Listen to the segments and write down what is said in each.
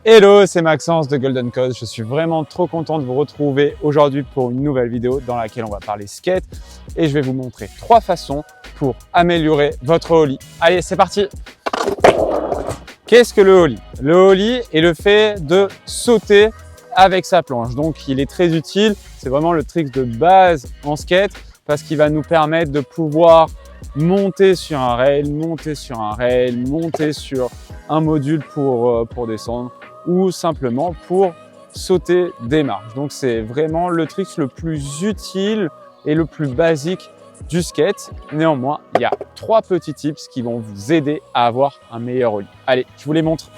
Hello, c'est Maxence de Golden Cause. Je suis vraiment trop content de vous retrouver aujourd'hui pour une nouvelle vidéo dans laquelle on va parler skate et je vais vous montrer 3 façons pour améliorer votre ollie. Allez, c'est parti! Qu'est-ce que le ollie? Le ollie est le fait de sauter avec sa planche. Donc, il est très utile. C'est vraiment le trick de base en skate parce qu'il va nous permettre de pouvoir monter sur un rail, monter sur un rail, monter sur un module pour descendre ou simplement pour sauter des marches. Donc, c'est vraiment le trick le plus utile et le plus basique du skate. Néanmoins, il y a 3 petits tips qui vont vous aider à avoir un meilleur ollie. Allez, je vous les montre.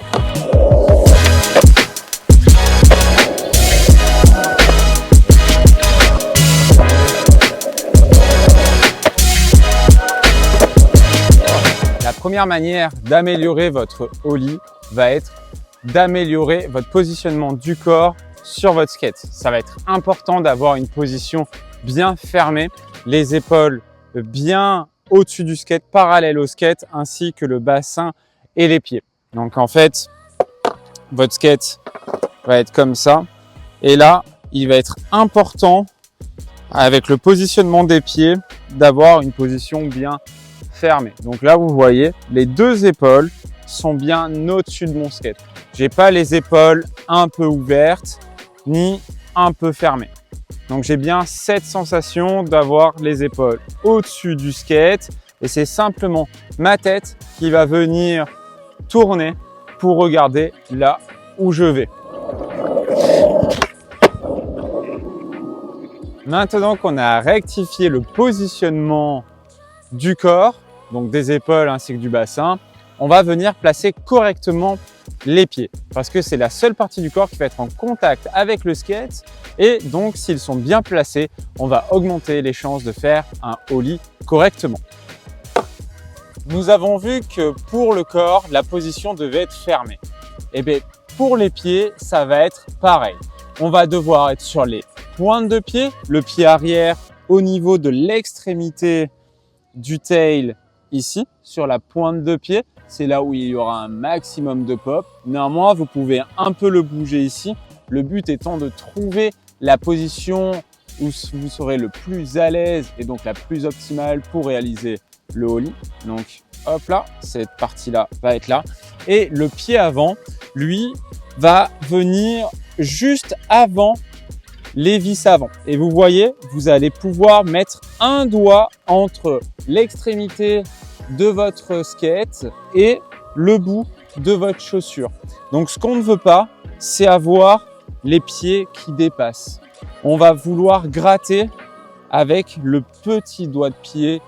La première manière d'améliorer votre ollie va être d'améliorer votre positionnement du corps sur votre skate. Ça va être important d'avoir une position bien fermée, les épaules bien au-dessus du skate, parallèles au skate, ainsi que le bassin et les pieds. Donc en fait, votre skate va être comme ça. Et là, il va être important, avec le positionnement des pieds, d'avoir une position bien fermée. Donc là, vous voyez, les 2 épaules sont bien au-dessus de mon skate. J'ai pas les épaules un peu ouvertes ni un peu fermées. Donc j'ai bien cette sensation d'avoir les épaules au-dessus du skate et c'est simplement ma tête qui va venir tourner pour regarder là où je vais. Maintenant qu'on a rectifié le positionnement du corps, donc des épaules ainsi que du bassin, on va venir placer correctement les pieds parce que c'est la seule partie du corps qui va être en contact avec le skate et donc s'ils sont bien placés, on va augmenter les chances de faire un ollie correctement. Nous avons vu que pour le corps, la position devait être fermée. Et bien pour les pieds, ça va être pareil. On va devoir être sur les pointes de pied, le pied arrière au niveau de l'extrémité du tail ici, sur la pointe de pied. C'est là où il y aura un maximum de pop. Néanmoins, vous pouvez un peu le bouger ici. Le but étant de trouver la position où vous serez le plus à l'aise et donc la plus optimale pour réaliser le ollie. Donc hop là, cette partie-là va être là. Et le pied avant, lui, va venir juste avant les vis avant. Et vous voyez, vous allez pouvoir mettre un doigt entre l'extrémité de votre skate et le bout de votre chaussure. Donc ce qu'on ne veut pas, c'est avoir les pieds qui dépassent. On va vouloir gratter avec le petit doigt de pied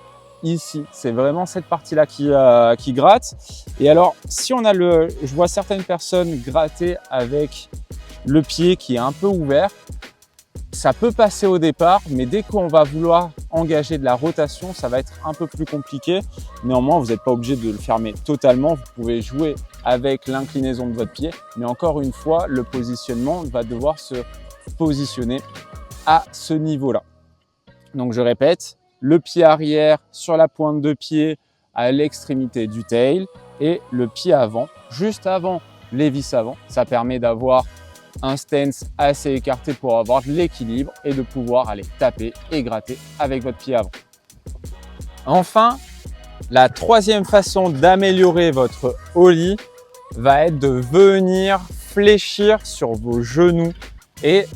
ici. C'est vraiment cette partie-là qui gratte. Et alors, si on a je vois certaines personnes gratter avec le pied qui est un peu ouvert. Ça peut passer au départ, mais dès qu'on va vouloir engager de la rotation, ça va être un peu plus compliqué. Néanmoins, vous n'êtes pas obligé de le fermer totalement. Vous pouvez jouer avec l'inclinaison de votre pied. Mais encore une fois, le positionnement va devoir se positionner à ce niveau-là. Donc, je répète, le pied arrière sur la pointe de pied à l'extrémité du tail et le pied avant, juste avant les vis avant. Ça permet d'avoir un stance assez écarté pour avoir de l'équilibre et de pouvoir aller taper et gratter avec votre pied avant. Enfin, la 3e façon d'améliorer votre ollie va être de venir fléchir sur vos genoux et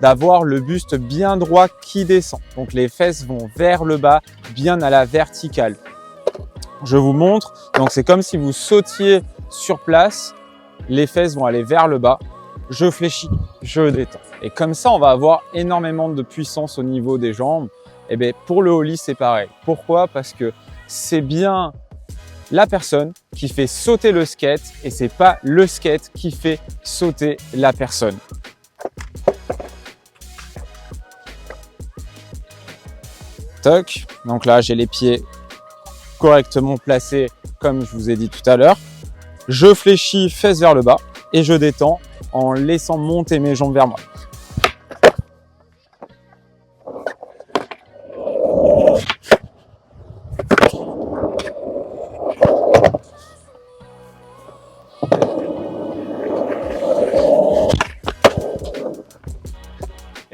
d'avoir le buste bien droit qui descend. Donc les fesses vont vers le bas, bien à la verticale. Je vous montre, donc c'est comme si vous sautiez sur place, les fesses vont aller vers le bas. Je fléchis, je détends. Et comme ça, on va avoir énormément de puissance au niveau des jambes. Et bien, pour le ollie, c'est pareil. Pourquoi? Parce que c'est bien la personne qui fait sauter le skate et c'est pas le skate qui fait sauter la personne. Toc. Donc là, j'ai les pieds correctement placés comme je vous ai dit tout à l'heure. Je fléchis fesses vers le bas et je détends en laissant monter mes jambes vers moi.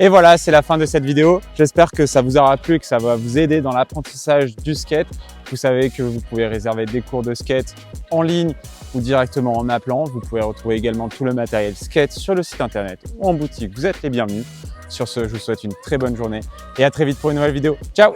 Et voilà, c'est la fin de cette vidéo. J'espère que ça vous aura plu et que ça va vous aider dans l'apprentissage du skate. Vous savez que vous pouvez réserver des cours de skate en ligne ou directement en m'appelant. Vous pouvez retrouver également tout le matériel skate sur le site internet ou en boutique. Vous êtes les bienvenus. Sur ce, je vous souhaite une très bonne journée et à très vite pour une nouvelle vidéo. Ciao!